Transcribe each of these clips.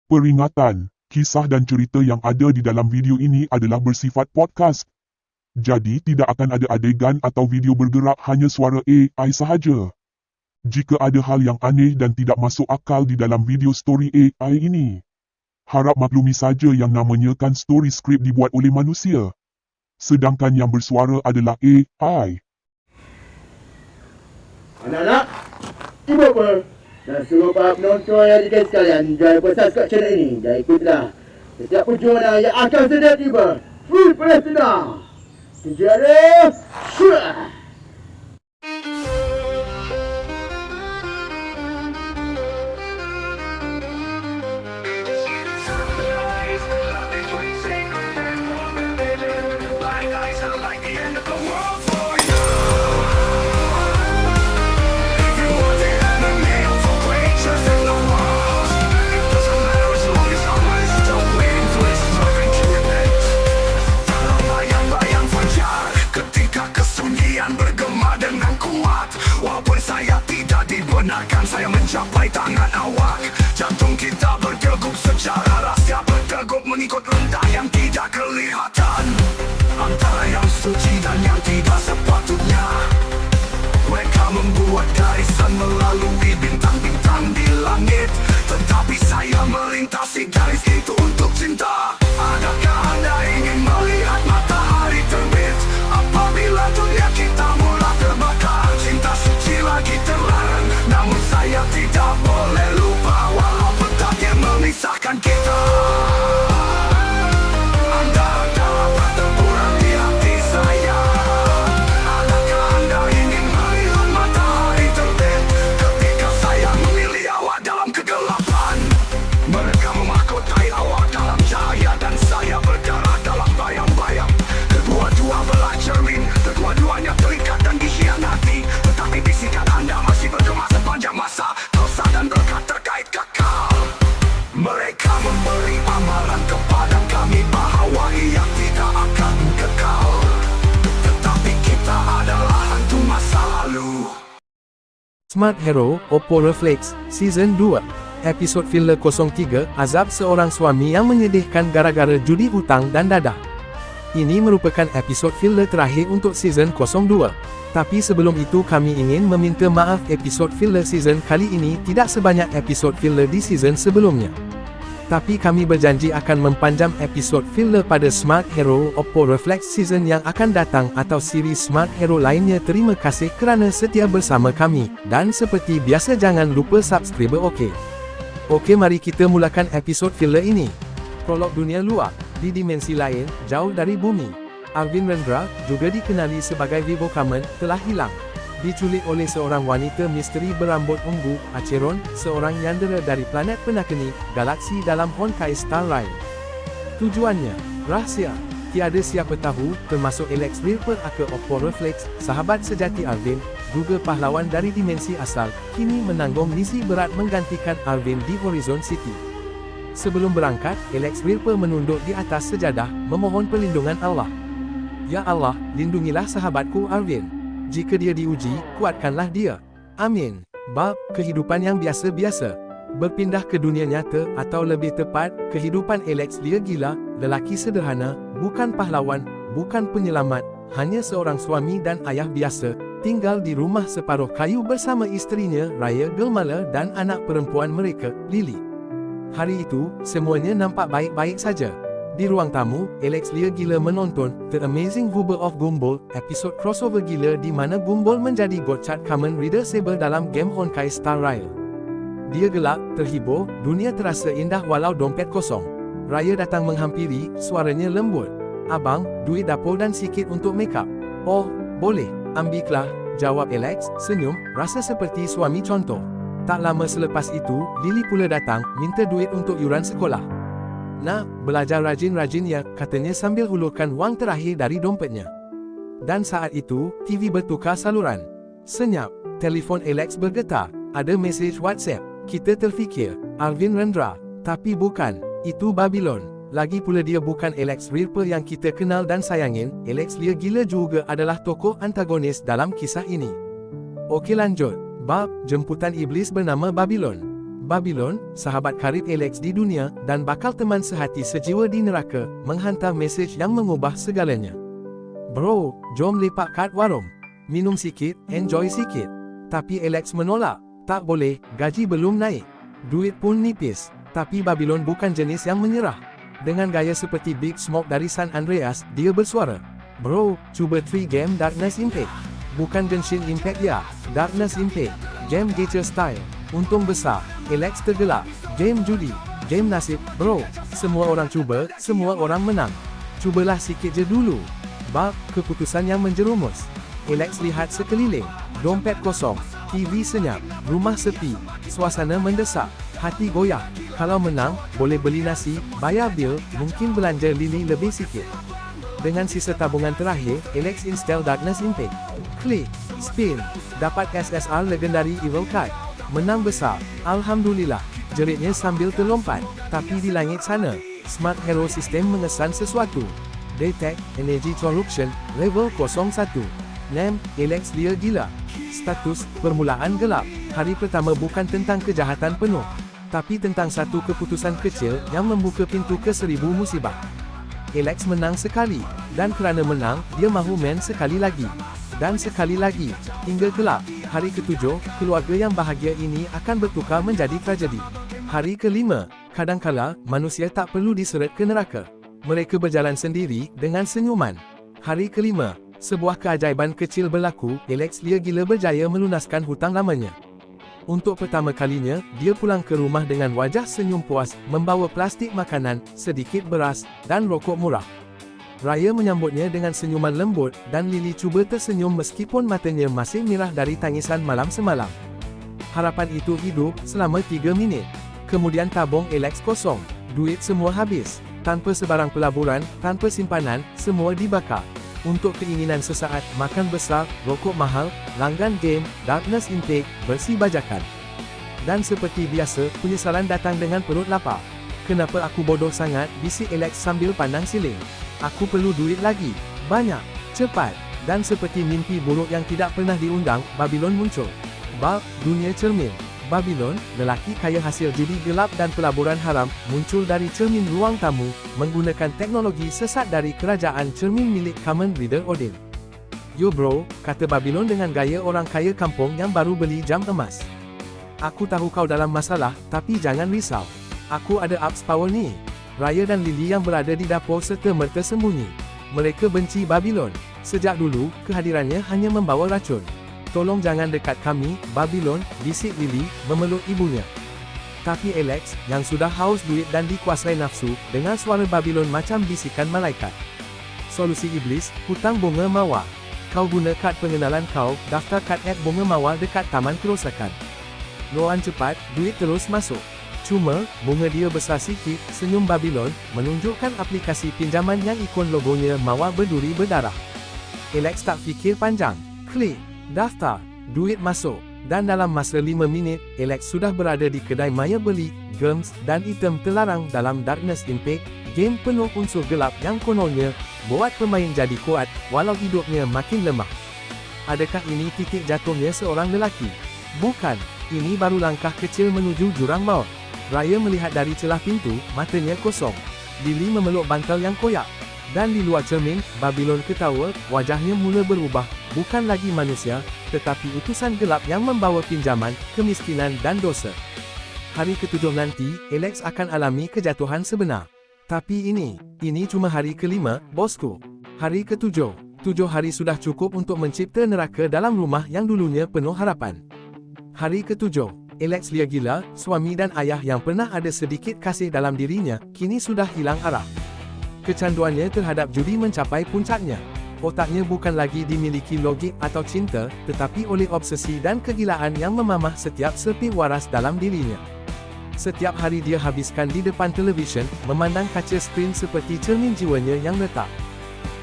Peringatan, kisah dan cerita yang ada di dalam video ini adalah bersifat podcast. Jadi tidak akan ada adegan atau video bergerak, hanya suara AI sahaja. Jika ada hal yang aneh dan tidak masuk akal di dalam video story AI ini, harap maklumi saja yang namanya kan story script dibuat oleh manusia. Sedangkan yang bersuara adalah AI. Anak-anak, ibu apa? Dan suruh para penonton yang dikenal sekalian, jangan lupa subscribe channel ini dan ikutlah setiap perjuangan yang akan sedang tiba. Free Palestina! Sejarah Syurah! Walaupun saya tidak dibenarkan, saya mencapai tangan awak. Jantung kita berdegup secara rahsia, berdegup mengikut rendah yang tidak kelihatan. Antara yang suci dan yang tidak sepatutnya. Mereka membuat garisan melalui bintang-bintang di langit, tetapi saya melintasi garis itu untuk cinta. Adakah Anda ingin melihat matahari terbit apabila dunia kita mulai terbakar? Cinta suci lagi terlarang, namun saya tidak boleh lupa, walaupun takdir memisahkan kita. Anda adalah pertempuran di hati saya. Adakah Anda ingin melihat matahari terbit ketika saya memilih awak dalam kegelapan? Mereka memahkotai awak dalam cahaya dan saya berdarah dalam bayang-bayang. Kedua-dua belah cermin, kedua-duanya terikat dan dikhianati, tetapi bisikan Anda masih bergema sepanjang masa. Dosa dan berkat terkait kekal. Mereka memberi amaran kepada kami bahawa ia tidak akan kekal, tetapi kita adalah hantu masa lalu. Smart Hero, Oppo Reflex, Season 2. Episod Filler 03, azab seorang suami yang menyedihkan gara-gara judi hutang dan dadah. Ini merupakan episod filler terakhir untuk season 02. Tapi sebelum itu kami ingin meminta maaf, episod filler season kali ini tidak sebanyak episod filler di season sebelumnya. Tapi kami berjanji akan mempanjam episod filler pada Smart Hero Oppo Reflex season yang akan datang atau siri Smart Hero lainnya. Terima kasih kerana setia bersama kami. Dan seperti biasa jangan lupa subscribe, okey? Okey, mari kita mulakan episod filler ini. Prolog dunia luar. Di dimensi lain, jauh dari bumi, Arvind Rendra, juga dikenali sebagai Vivokaman, telah hilang. Diculik oleh seorang wanita misteri berambut ungu, Acheron, seorang yandera dari planet Penakeni, galaksi dalam Honkai Star Rail. Tujuannya, rahsia. Tiada siapa tahu, termasuk Alex Wilper aka Oppo Reflex, sahabat sejati Arvind, juga pahlawan dari dimensi asal, kini menanggung misi berat menggantikan Arvind di Horizon City. Sebelum berangkat, Alex Wilper menunduk di atas sejadah, memohon perlindungan Allah. Ya Allah, lindungilah sahabatku Arvind. Jika dia diuji, kuatkanlah dia. Amin. Bab, kehidupan yang biasa-biasa. Berpindah ke dunia nyata, atau lebih tepat, kehidupan Alex dia gila, lelaki sederhana, bukan pahlawan, bukan penyelamat, hanya seorang suami dan ayah biasa, tinggal di rumah separuh kayu bersama isterinya, Raya Gelmala, dan anak perempuan mereka, Lily. Hari itu, semuanya nampak baik-baik saja. Di ruang tamu, Alex Lia gila menonton The Amazing Woober of Gumball, episod crossover gila di mana Gumball menjadi Gotchard Kamen Rider Saber dalam game Honkai Star Rail. Dia gelak, terhibur, dunia terasa indah walau dompet kosong. Raya datang menghampiri, suaranya lembut. Abang, duit dapur dan sikit untuk makeup. Oh, boleh, ambillah, jawab Alex, senyum, rasa seperti suami contoh. Tak lama selepas itu, Lily pula datang, minta duit untuk yuran sekolah. Nak, belajar rajin-rajin ya, katanya sambil hulurkan wang terakhir dari dompetnya. Dan saat itu, TV bertukar saluran. Senyap, telefon Alex bergetar, ada mesej WhatsApp. Kita terfikir, Arvind Rendra, tapi bukan, itu Babylon. Lagi pula dia bukan Alex Wilper yang kita kenal dan sayangin. Alex Lia gila juga adalah tokoh antagonis dalam kisah ini. Okey, lanjut. Bab, jemputan iblis bernama Babylon. Babylon, sahabat karib Alex di dunia, dan bakal teman sehati sejiwa di neraka, menghantar mesej yang mengubah segalanya. Bro, jom lepak kat warung. Minum sikit, enjoy sikit. Tapi Alex menolak. Tak boleh, gaji belum naik. Duit pun nipis. Tapi Babylon bukan jenis yang menyerah. Dengan gaya seperti Big Smoke dari San Andreas, dia bersuara. Bro, cuba 3 game Darkness Impact. Bukan Genshin Impact ya, Darkness Impact. Game gacha style. Untung besar. Alex tergelak. Game judi. Game nasib. Bro, semua orang cuba, semua orang menang. Cubalah sikit je dulu. Bab, keputusan yang menjerumus. Alex lihat sekeliling. Dompet kosong. TV senyap. Rumah sepi. Suasana mendesak. Hati goyah. Kalau menang, boleh beli nasi, bayar bil, mungkin belanja lili lebih sikit. Dengan sisa tabungan terakhir, Alex install Darkness Impact. Klik. Spin. Dapat SSR legendary Evil Card. Menang besar. Alhamdulillah. Jeritnya sambil terlompat. Tapi di langit sana, Smart Hero System mengesan sesuatu. Detect, Energy Corruption, level 01. Name, Alex dia gila. Status, permulaan gelap. Hari pertama bukan tentang kejahatan penuh. Tapi tentang satu keputusan kecil yang membuka pintu ke 1000 musibah. Alex menang sekali. Dan kerana menang, dia mahu main sekali lagi. Dan sekali lagi. Hingga gelap. Hari ke-7, keluarga yang bahagia ini akan bertukar menjadi tragedi. Hari ke-5, kadangkala, manusia tak perlu diseret ke neraka. Mereka berjalan sendiri, dengan senyuman. Hari ke-5, sebuah keajaiban kecil berlaku, Alex dia gila berjaya melunaskan hutang lamanya. Untuk pertama kalinya, dia pulang ke rumah dengan wajah senyum puas, membawa plastik makanan, sedikit beras, dan rokok murah. Raya menyambutnya dengan senyuman lembut, dan Lily cuba tersenyum meskipun matanya masih merah dari tangisan malam semalam. Harapan itu hidup selama 3 minit. Kemudian tabung Alex kosong. Duit semua habis. Tanpa sebarang pelaburan, tanpa simpanan, semua dibakar. Untuk keinginan sesaat, makan besar, rokok mahal, langgan game, Darkness Impact, bersih bajakan. Dan seperti biasa, penyesalan datang dengan perut lapar. Kenapa aku bodoh sangat, bisik Alex sambil pandang siling. Aku perlu duit lagi. Banyak. Cepat. Dan seperti mimpi buruk yang tidak pernah diundang, Babylon muncul. Bab, dunia cermin. Babylon, lelaki kaya hasil judi gelap dan pelaburan haram, muncul dari cermin ruang tamu, menggunakan teknologi sesat dari kerajaan cermin milik Kamen Rider Odin. Yo bro, kata Babylon dengan gaya orang kaya kampung yang baru beli jam emas. Aku tahu kau dalam masalah, tapi jangan risau. Aku ada ups power ni. Raya dan Lily yang berada di dapur serta-merta sembunyi. Mereka benci Babylon. Sejak dulu, kehadirannya hanya membawa racun. Tolong jangan dekat kami, Babylon, bisik Lily, memeluk ibunya. Tapi Alex, yang sudah haus duit dan dikuasai nafsu, dengar suara Babylon macam bisikan malaikat. Solusi iblis, hutang bunga mawar. Kau guna kad pengenalan kau, daftar kad app bunga mawar dekat taman kerosakan. Loan cepat, duit terus masuk. Cuma, bunga dia besar sikit, senyum Babylon, menunjukkan aplikasi pinjaman yang ikon logonya mawar berduri berdarah. Alex tak fikir panjang. Klik. Daftar. Duit masuk. Dan dalam masa 5 minit, Alex sudah berada di kedai maya beli, games, dan item terlarang dalam Darkness Impact, game penuh unsur gelap yang kononnya, buat pemain jadi kuat, walau hidupnya makin lemah. Adakah ini titik jatuhnya seorang lelaki? Bukan. Ini baru langkah kecil menuju jurang maut. Raya melihat dari celah pintu, matanya kosong. Lily memeluk bantal yang koyak. Dan di luar cermin, Babylon ketawa, wajahnya mula berubah, bukan lagi manusia, tetapi utusan gelap yang membawa pinjaman, kemiskinan dan dosa. Hari ke-7 nanti, Alex akan alami kejatuhan sebenar. Tapi ini cuma hari ke-5, bosku. Hari ke-7, 7 hari sudah cukup untuk mencipta neraka dalam rumah yang dulunya penuh harapan. Hari ke-7, Alex dia gila, suami dan ayah yang pernah ada sedikit kasih dalam dirinya, kini sudah hilang arah. Kecanduannya terhadap judi mencapai puncaknya. Otaknya bukan lagi dimiliki logik atau cinta, tetapi oleh obsesi dan kegilaan yang memamah setiap serpi waras dalam dirinya. Setiap hari dia habiskan di depan televisyen, memandang kaca skrin seperti cermin jiwanya yang retak.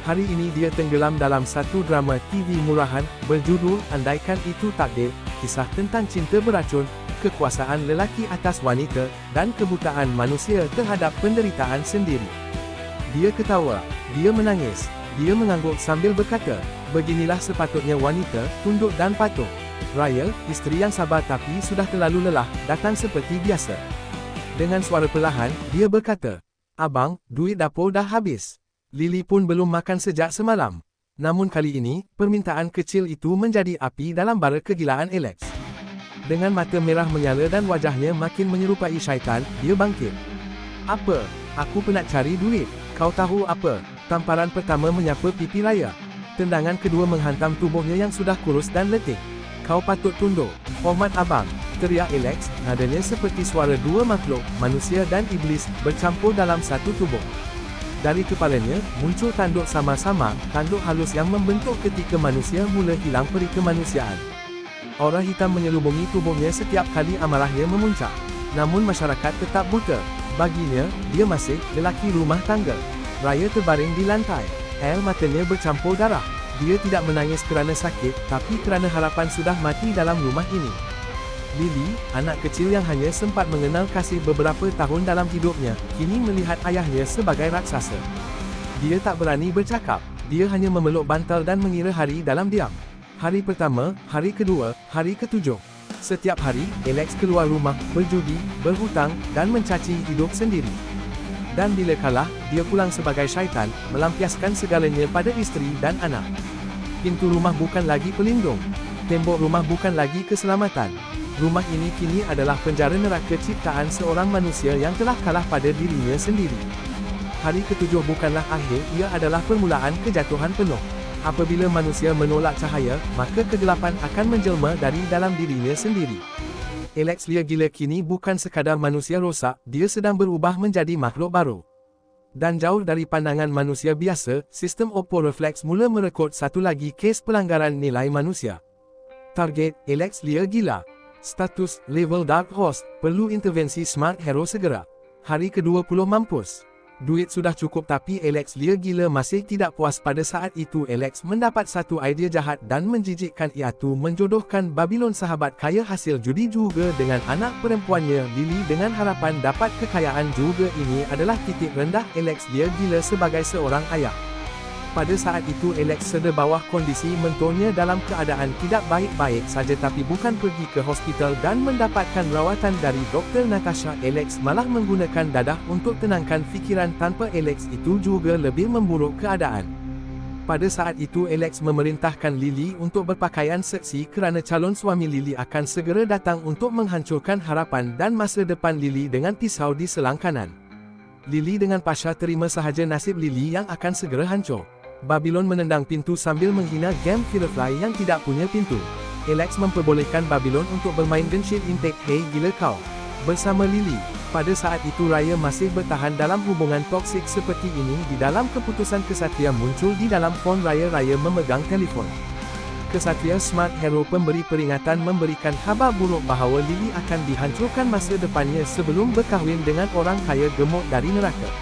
Hari ini dia tenggelam dalam satu drama TV murahan, berjudul Andaikan Itu Takdir, kisah tentang cinta beracun, kekuasaan lelaki atas wanita, dan kebutaan manusia terhadap penderitaan sendiri. Dia ketawa, dia menangis, dia mengangguk sambil berkata, beginilah sepatutnya wanita, tunduk dan patuh. Raya, isteri yang sabar tapi sudah terlalu lelah, datang seperti biasa. Dengan suara perlahan, dia berkata, "Abang, duit dapur dah habis. Lily pun belum makan sejak semalam." Namun kali ini, permintaan kecil itu menjadi api dalam bara kegilaan Alex. Dengan mata merah menyala dan wajahnya makin menyerupai syaitan, dia bangkit. "Apa? Aku penat cari duit. Kau tahu apa?" Tamparan pertama menyapa pipi Raya. Tendangan kedua menghantam tubuhnya yang sudah kurus dan letih. "Kau patut tunduk. Hormat abang," teriak Alex, nadanya seperti suara dua makhluk, manusia dan iblis, bercampur dalam satu tubuh. Dari kepalanya, muncul tanduk sama-sama, tanduk halus yang membentuk ketika manusia mula hilang peri kemanusiaan. Aura hitam menyelubungi tubuhnya setiap kali amarahnya memuncak. Namun masyarakat tetap buta. Baginya, dia masih lelaki rumah tangga. Raya terbaring di lantai. Air matanya bercampur darah. Dia tidak menangis kerana sakit, tapi kerana harapan sudah mati dalam rumah ini. Lily, anak kecil yang hanya sempat mengenal kasih beberapa tahun dalam hidupnya, kini melihat ayahnya sebagai raksasa. Dia tak berani bercakap, dia hanya memeluk bantal dan mengira hari dalam diam. Hari pertama, hari kedua, hari ketujuh. Setiap hari, Alex keluar rumah, berjudi, berhutang, dan mencaci hidup sendiri. Dan bila kalah, dia pulang sebagai syaitan, melampiaskan segalanya pada isteri dan anak. Pintu rumah bukan lagi pelindung. Tembok rumah bukan lagi keselamatan. Rumah ini kini adalah penjara neraka ciptaan seorang manusia yang telah kalah pada dirinya sendiri. Hari ketujuh bukanlah akhir, ia adalah permulaan kejatuhan penuh. Apabila manusia menolak cahaya, maka kegelapan akan menjelma dari dalam dirinya sendiri. Alex Lia gila kini bukan sekadar manusia rosak, dia sedang berubah menjadi makhluk baru. Dan jauh dari pandangan manusia biasa, sistem Oppo Reflex mula merekod satu lagi kes pelanggaran nilai manusia. Target, Alex Lia gila. Status, level Dark Horse, perlu intervensi Smart Hero segera. Hari ke-20 mampus. Duit sudah cukup tapi Alex Lia gila masih tidak puas. Pada saat itu Alex mendapat satu idea jahat dan menjijikkan, iaitu menjodohkan Babylon, sahabat kaya hasil judi juga, dengan anak perempuannya Lily dengan harapan dapat kekayaan juga. Ini adalah titik rendah Alex Lia gila sebagai seorang ayah. Pada saat itu Alex sedar bawah kondisi mentornya dalam keadaan tidak baik-baik saja, tapi bukan pergi ke hospital dan mendapatkan rawatan dari Dr. Natasha. Alex malah menggunakan dadah untuk tenangkan fikiran. Tanpa Alex itu juga lebih memburuk keadaan. Pada saat itu Alex memerintahkan Lily untuk berpakaian seksi kerana calon suami Lily akan segera datang untuk menghancurkan harapan dan masa depan Lily dengan pisau di selang kanan. Lily dengan pasrah terima sahaja nasib Lily yang akan segera hancur. Babylon menendang pintu sambil menghina game Firefly yang tidak punya pintu. Alex memperbolehkan Babylon untuk bermain Genshin Impact Hey Gila Kau bersama Lily. Pada saat itu Raya masih bertahan dalam hubungan toksik seperti ini. Di dalam keputusan kesatria muncul di dalam phone Raya. Raya memegang telefon. Kesatria Smart Hero pemberi peringatan memberikan khabar buruk bahawa Lily akan dihancurkan masa depannya sebelum berkahwin dengan orang kaya gemuk dari neraka.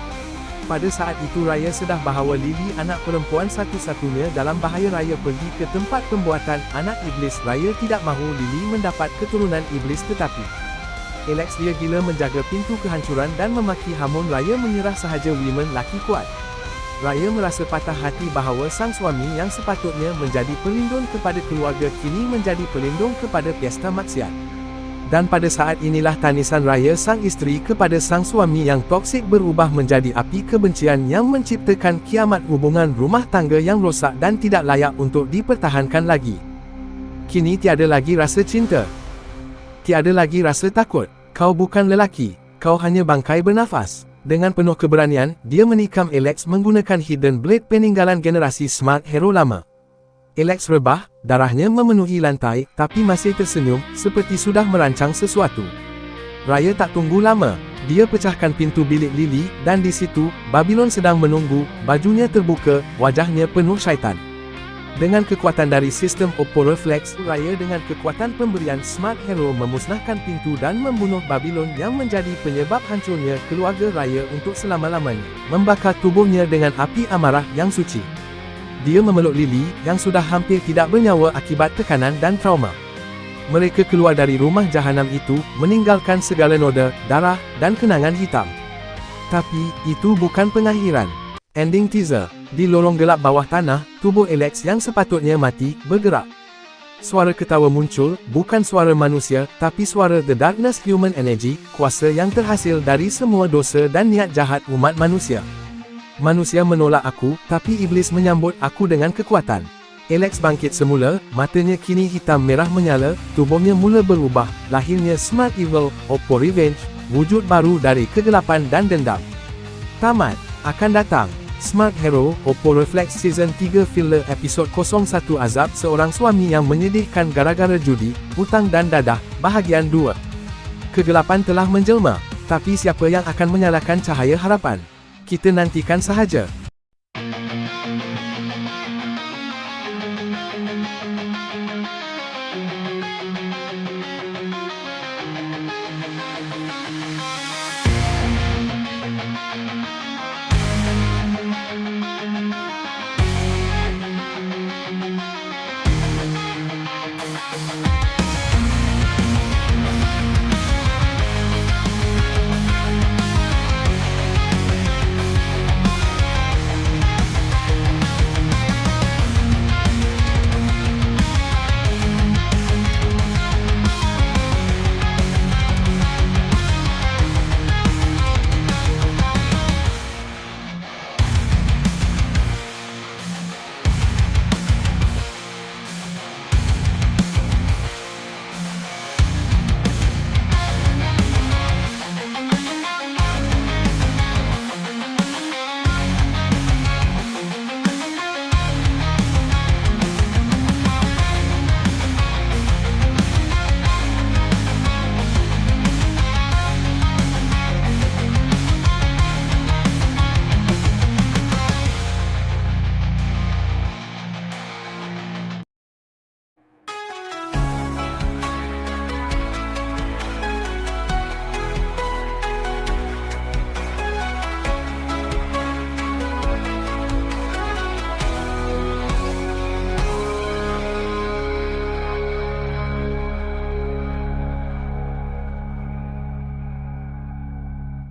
Pada saat itu Raya sedar bahawa Lily anak perempuan satu-satunya dalam bahaya. Raya pergi ke tempat pembuatan anak iblis. Raya tidak mahu Lily mendapat keturunan iblis, tetapi Alex Lia gila menjaga pintu kehancuran dan memaki hamun. Raya menyerah sahaja women laki kuat. Raya merasa patah hati bahawa sang suami yang sepatutnya menjadi pelindung kepada keluarga kini menjadi pelindung kepada pesta maksiat. Dan pada saat inilah tangisan Raya sang isteri kepada sang suami yang toksik berubah menjadi api kebencian yang menciptakan kiamat hubungan rumah tangga yang rosak dan tidak layak untuk dipertahankan lagi. Kini tiada lagi rasa cinta. Tiada lagi rasa takut. Kau bukan lelaki. Kau hanya bangkai bernafas. Dengan penuh keberanian, dia menikam Alex menggunakan Hidden Blade peninggalan generasi Smart Hero lama. Alex rebah, darahnya memenuhi lantai, tapi masih tersenyum, seperti sudah merancang sesuatu. Raya tak tunggu lama. Dia pecahkan pintu bilik Lily, dan di situ, Babylon sedang menunggu, bajunya terbuka, wajahnya penuh syaitan. Dengan kekuatan dari sistem Oppo Reflex, Raya dengan kekuatan pemberian Smart Hero memusnahkan pintu dan membunuh Babylon yang menjadi penyebab hancurnya keluarga Raya untuk selama-lamanya, membakar tubuhnya dengan api amarah yang suci. Dia memeluk Lily, yang sudah hampir tidak bernyawa akibat tekanan dan trauma. Mereka keluar dari rumah jahanam itu, meninggalkan segala noda, darah, dan kenangan hitam. Tapi, itu bukan pengakhiran. Ending teaser. Di lorong gelap bawah tanah, tubuh Alex yang sepatutnya mati, bergerak. Suara ketawa muncul, bukan suara manusia, tapi suara The Darkness Human Energy, kuasa yang terhasil dari semua dosa dan niat jahat umat manusia. Manusia menolak aku, tapi iblis menyambut aku dengan kekuatan. Alex bangkit semula, matanya kini hitam merah menyala, tubuhnya mula berubah, lahirnya Smart Evil, Oppo Revenge, wujud baru dari kegelapan dan dendam. Tamat, akan datang. Smart Hero, Oppo Reflex Season 3 Filler Episod 01 Azab seorang suami yang menyedihkan gara-gara judi, hutang dan dadah, bahagian 2. Kegelapan telah menjelma, tapi siapa yang akan menyalakan cahaya harapan? Kita nantikan sahaja.